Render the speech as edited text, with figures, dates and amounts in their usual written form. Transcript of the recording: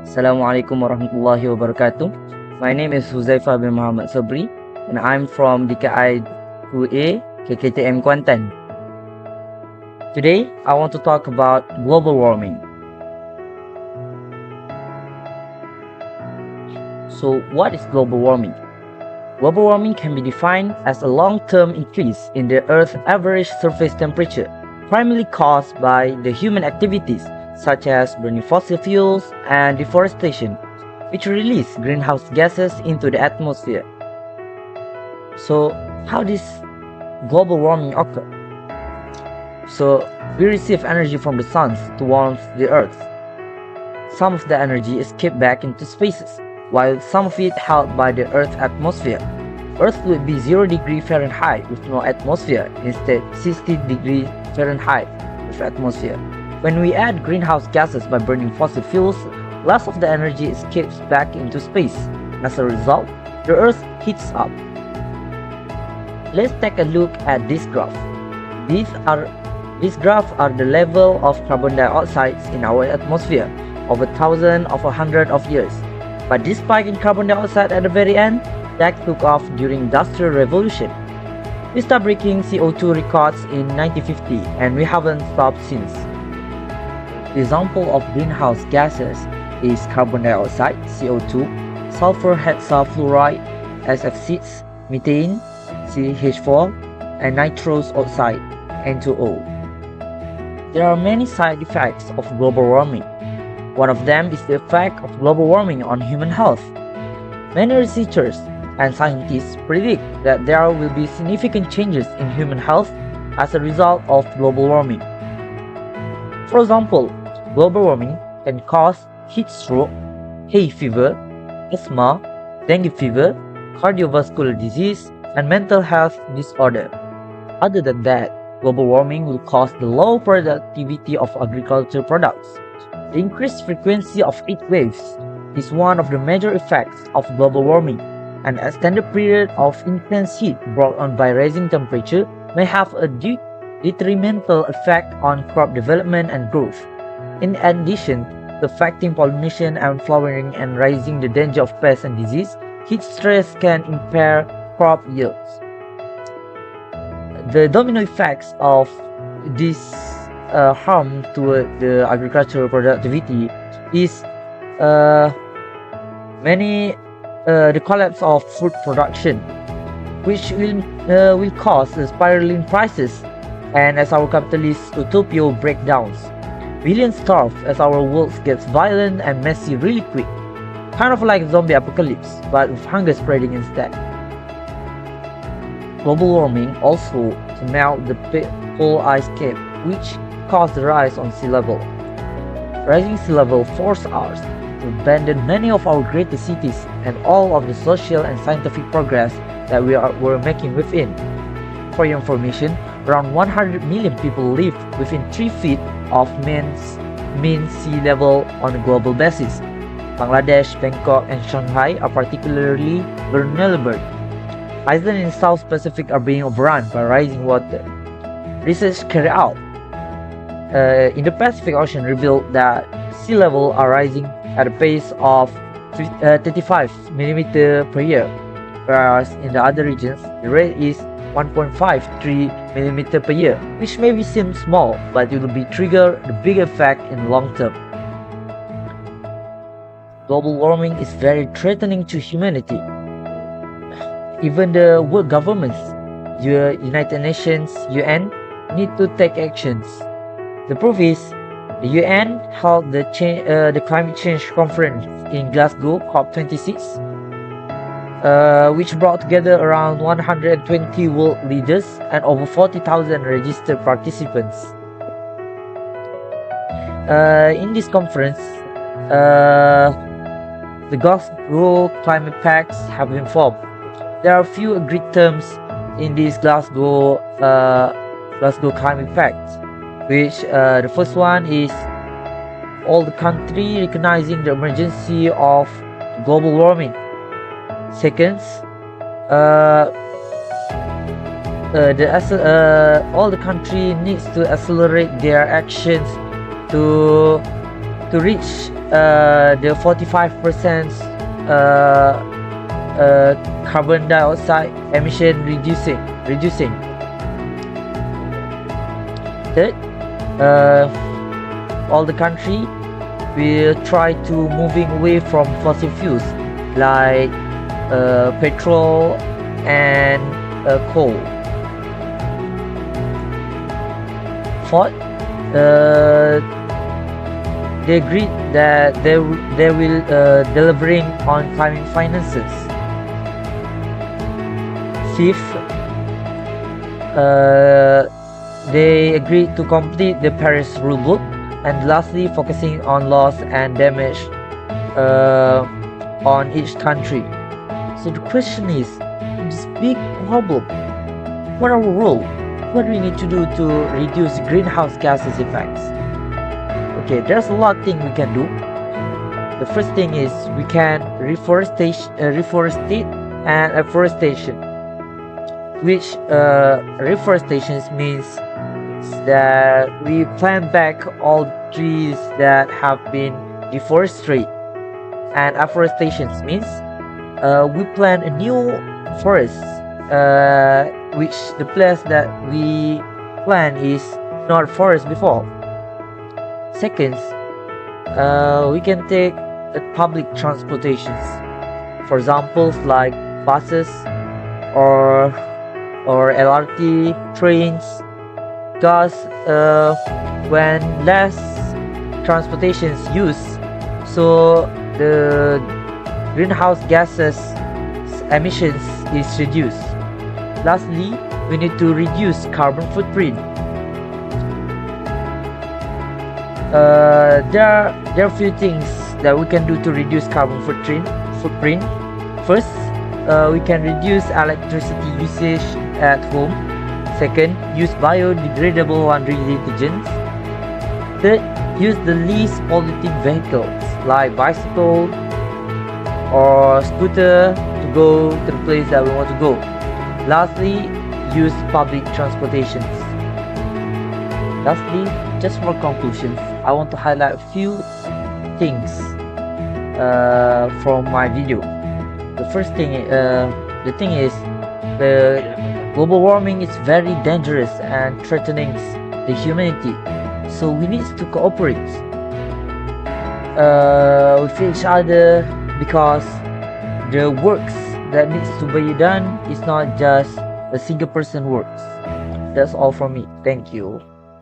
Assalamualaikum warahmatullahi wabarakatuh. My name is HUZAIFAH bin Muhammad Sabri, and I'm from DKI 2A KKTM KUANTAN. Today, I want to talk about global warming. So, what is global warming? Global warming can be defined as a long-term increase in the Earth's average surface temperature, primarily caused by the human activities such as burning fossil fuels and deforestation, which release greenhouse gases into the atmosphere. So, how does global warming occur? So, we receive energy from the sun to warm the earth. Some of the energy is kept back into spaces, while some of it held by the Earth's atmosphere. Earth would be 0 degree Fahrenheit with no atmosphere, instead 60 degree Fahrenheit with atmosphere. When we add greenhouse gases by burning fossil fuels, less of the energy is kept back into space. As a result, the Earth heats up. Let's take a look at this graph. These graphs are the level of carbon dioxide in our atmosphere over thousands of hundreds of years. But this spike in carbon dioxide at the very end, that took off during Industrial Revolution. We started breaking CO2 records in 1950 and we haven't stopped since. The example of greenhouse gases is carbon dioxide, CO2, sulfur hexafluoride, SF6, methane, CH4, and nitrous oxide, N2O. There are many side effects of global warming. One of them is the effect of global warming on human health. Many researchers and scientists predict that there will be significant changes in human health as a result of global warming. For example, global warming can cause heat stroke, hay fever, asthma, dengue fever, cardiovascular disease, and mental health disorder. Other than that, global warming will cause the low productivity of agricultural products. The increased frequency of heat waves is one of the major effects of global warming. An extended period of intense heat brought on by rising temperature may have a detrimental effect on crop development and growth. In addition to affecting pollination and flowering and raising the danger of pests and disease, heat stress can impair crop yields. The domino effects of this harm to the agricultural productivity is the collapse of food production, which will cause spiraling prices, and as our capitalist utopia breakdowns, billions starve as our world gets violent and messy really quick, kind of like zombie apocalypse, but with hunger spreading instead. Global warming also to melt the polar ice cap, which caused the rise on sea level. Rising sea level forced us to abandon many of our greatest cities and all of the social and scientific progress that were making within. For your information, around 100 million people live within 3 feet of mean sea level on a global basis. Bangladesh, Bangkok, and Shanghai are particularly vulnerable. Islands in the South Pacific are being overrun by rising water. Research carried out in the Pacific Ocean revealed that sea level are rising at a pace of 35 mm per year, whereas in the other regions the rate is 1.53 mm per year, which may seem small, but it will trigger the big effect in the long term. Global warming is very threatening to humanity. Even the world governments, the United Nations, UN, need to take actions. The proof is, the UN held the climate change conference in Glasgow, COP26, which brought together around 120 world leaders and over 40,000 registered participants. In this conference, the Glasgow Climate Pacts have been formed. There are a few agreed terms in this Glasgow Climate Pact, which the first one is all the country recognizing the emergency of global warming. Second, all the country needs to accelerate their actions to to reach the 45% carbon dioxide emission reducing. Third, all the country will try to moving away from fossil fuels like petrol and coal. Fourth, they agreed that they will delivering on climate finances. Fifth, they agreed to complete the Paris rulebook, and lastly, focusing on loss and damage on each country. So the question is, this big problem, what are our role? What do we need to do to reduce greenhouse gases effects? Okay, there's a lot of things we can do. The first thing is we can reforestate and afforestation, which reforestation means that we plant back all trees that have been deforested, and afforestation means we plant a new forest, which the place that we plant is not forest before. Second, we can take public transportations, for example, like buses or LRT, trains. Because when less transportation is used, so the greenhouse gases emissions is reduced. Lastly, we need to reduce carbon footprint. There are a few things that we can do to reduce carbon footprint. First, we can reduce electricity usage at home. Second, use biodegradable laundry detergents. Third, use the least polluting vehicles like bicycle or scooter to go to the place that we want to go. Lastly, use public transportations. Lastly, just for conclusions, I want to highlight a few things from my video. The first thing, the thing is, the global warming is very dangerous and threatening the humanity. So we need to cooperate with each other, because the works that needs to be done is not just a single person works. That's all from me. Thank you.